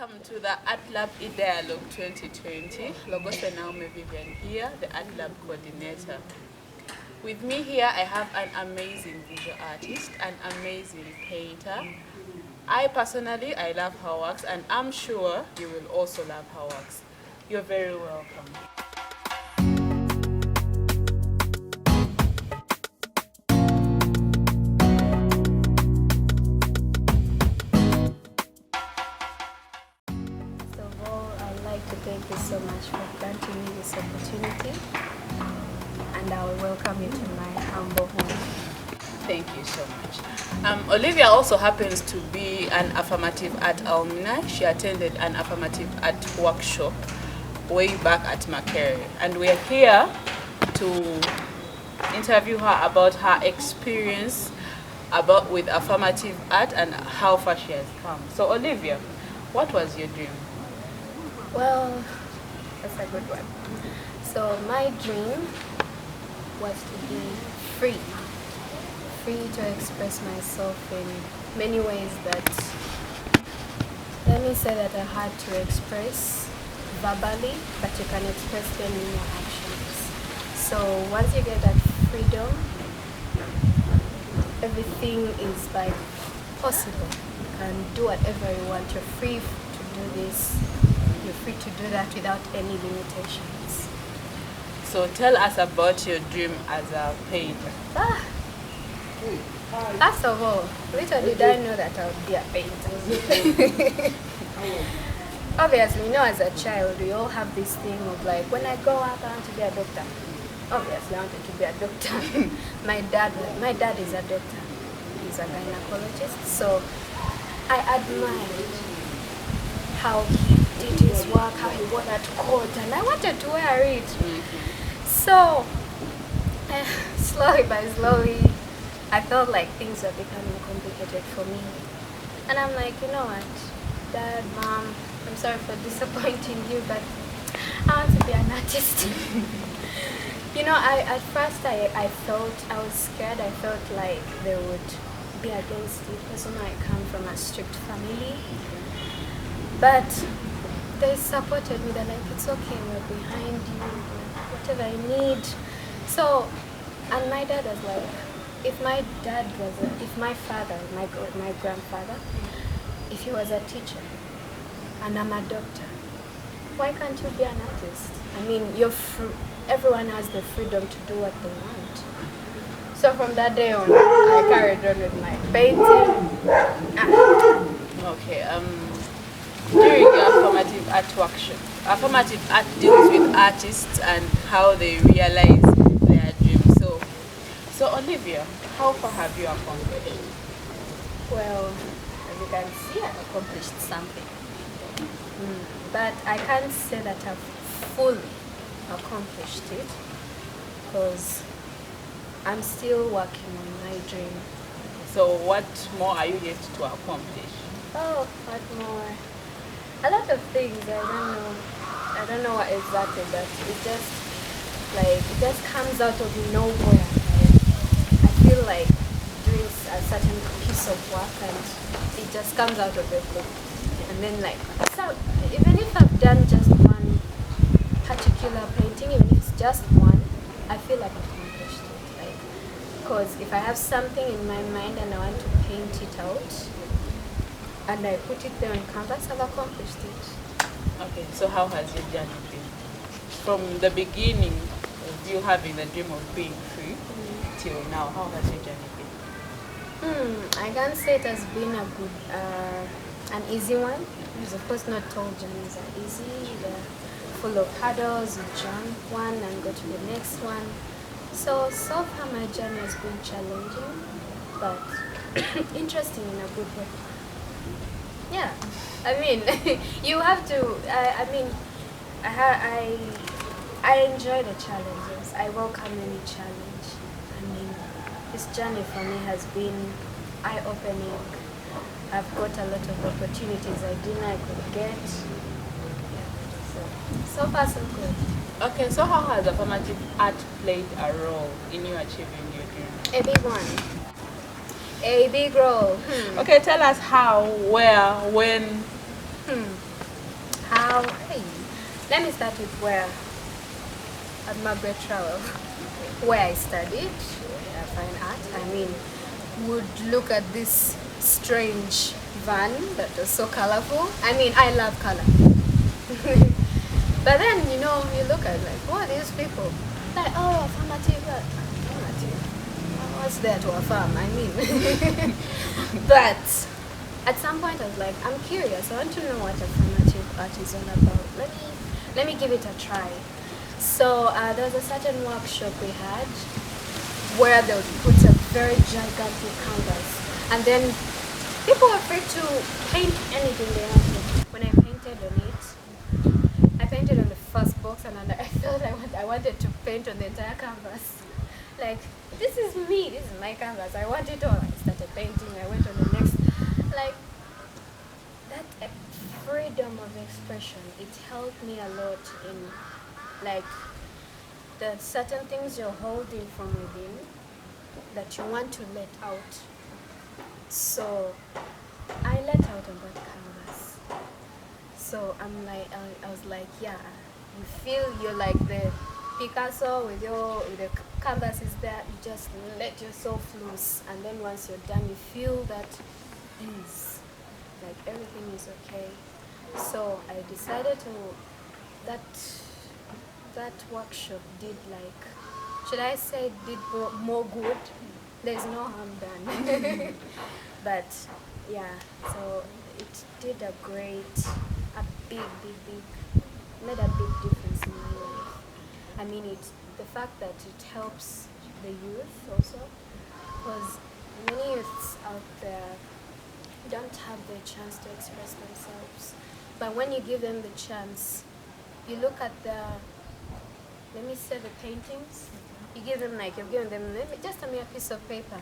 welcome to the Art Lab e-Dialogue 2020. Logos and Naomi Vivian here, the Art Lab coordinator. With me here, I have an amazing visual artist, an amazing painter. I love her works, and I'm sure you will also love her works. You're very welcome. Thank you so much for granting me this opportunity, and I will welcome you to my humble home. Thank you so much. Olivia also happens to be an Affirmative Art alumni. She attended an Affirmative Art workshop way back at Makere, and we're here to interview her about her experience with Affirmative Art and how far she has come. So Olivia, what was your dream? Well, that's a good one. So my dream was to be free to express myself in many ways that, let me say that I had to express verbally, but you can express them in your actions. So once you get that freedom, everything is like possible. You can do whatever you want. You're free to do this. You're free to do that without any limitations. So tell us about your dream as a painter. First of all, little did I know that I would be a painter. Obviously, as a child, we all have this thing of like, when I grow up, I want to be a doctor. Obviously, I wanted to be a doctor. My dad is a doctor. He's a gynecologist. So I admired how he did his work, how he wore that coat, and I wanted to wear it. So slowly by slowly, I felt like things were becoming complicated for me. And I'm like, you know what, Dad, Mom, I'm sorry for disappointing you, but I want to be an artist. At first I felt, I was scared. I felt like they would be against it because I come from a strict family. But they supported me. They're like, it's okay, we're behind you, whatever I need. So, and my dad was like, if my grandfather, if he was a teacher, and I'm a doctor, why can't you be an artist? I mean, everyone has the freedom to do what they want. So from that day on, I carried on with my painting. Okay, during your Affirmative Art workshop, Affirmative Art deals with artists and how they realize their dreams. So Olivia, how far have you accomplished? Well, as you can see, I've accomplished something. But I can't say that I've fully accomplished it because I'm still working on my dream. So what more are you yet to accomplish? Oh, what more? A lot of things. I don't know what exactly, but it just comes out of nowhere. I feel like doing a certain piece of work and it just comes out of the blue. And then so even if I've done just one particular painting, even if it's just one, I feel like I've accomplished it. Because if I have something in my mind and I want to paint it out, and I put it there on canvas, I've accomplished it. Okay, so how has your journey been? From the beginning of you having the dream of being free till now, how has your journey been? I can't say it has been a good, an easy one. Because of course not all journeys are easy. They're full of hurdles. You jump one and go to the next one. So far my journey has been challenging, but interesting in a good way. Yeah, I mean, you have to. I enjoy the challenges. I welcome any challenge. I mean, this journey for me has been eye-opening. I've got a lot of opportunities I didn't know I could get. Yeah, so far so good. Okay, so how has Affirmative Art played a role in you achieving your dream? A big one. A big role. Okay, tell us how, where, when. hey, let me start with where at Margaret Trowell, where I studied fine art. I mean, would look at this strange van that was so colorful. I mean, I love color. But then, you know, you look at like, who are these people? Like, oh, affirmative. Affirmative. What's there to affirm? I mean. But at some point I was like, I'm curious. I want to know what affirmative art is all about. Let me give it a try. So there was a certain workshop we had where they would put a very gigantic canvas, and then people were free to paint anything they wanted. When I painted on it, I painted on the first box, and I felt I wanted to paint on the entire canvas. Like, this is me, this is my canvas, I want it all. I started painting, I went on the next. Like, that freedom of expression, it helped me a lot in, like, the certain things you're holding from within that you want to let out. So I let out on that canvas. So I'm like, I was like, yeah, you feel you're like the Picasso with the canvas is there. You just let yourself loose, and then once you're done, you feel that ease, like everything is okay. So I decided to that workshop did, like, should I say, did more good? There's no harm done. But yeah, so it did a big, made a big difference in my life. I mean, the fact that it helps the youth also, because many youths out there don't have the chance to express themselves. But when you give them the chance, you look at let me say the paintings, you give them, like, you've given them just a mere piece of paper.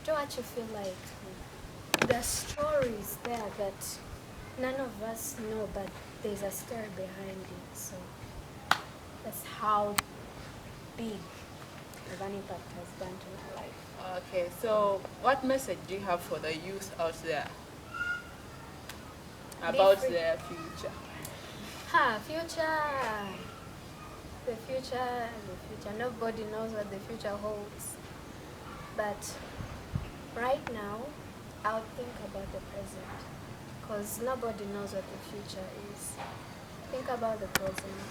Do what you feel like. There's stories there that none of us know, but there's a story behind it. So that's how big of an impact has done to my life. Okay, so what message do you have for the youth out there about their future? Future. The future. Nobody knows what the future holds. But right now, I'll think about the present, because nobody knows what the future is. Think about the present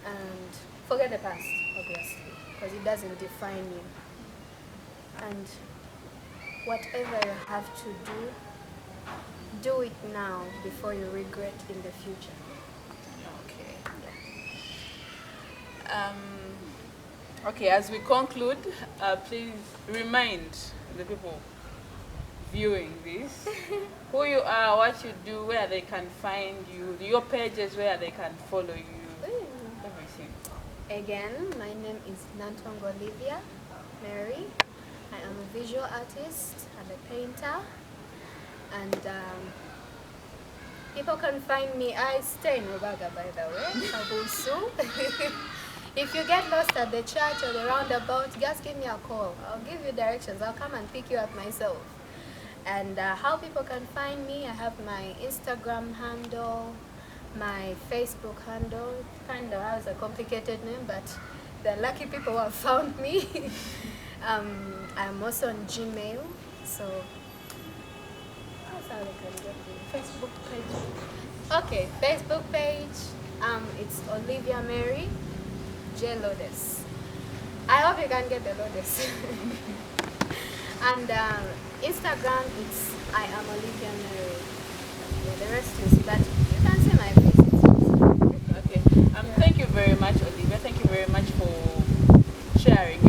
and forget the past, obviously, because it doesn't define you. And whatever you have to do it now before you regret in the future. Okay. Okay, as we conclude, please remind the people viewing this who you are, what you do, where they can find you, your pages, where they can follow you, everything. Again, my name is Olivia Mary. I am a visual artist and a painter, and people can find me. I stay in Rubaga, by the way, Kabusu. If you get lost at the church or the roundabout, just give me a call. I'll give you directions. I'll come and pick you up myself. And how people can find me, I have my Instagram handle, my Facebook handle. Kind of has a complicated name, but the lucky people who have found me. I'm also on Gmail, so that's how they can get me. Facebook page. Okay, Facebook page. It's Olivia Mary J Lodes. I hope you can get the Lodes. And Instagram, it's I am Olivia Mary. Yeah, the rest is, but you can see my face. Okay. Thank you very much, Olivia. Thank you very much for sharing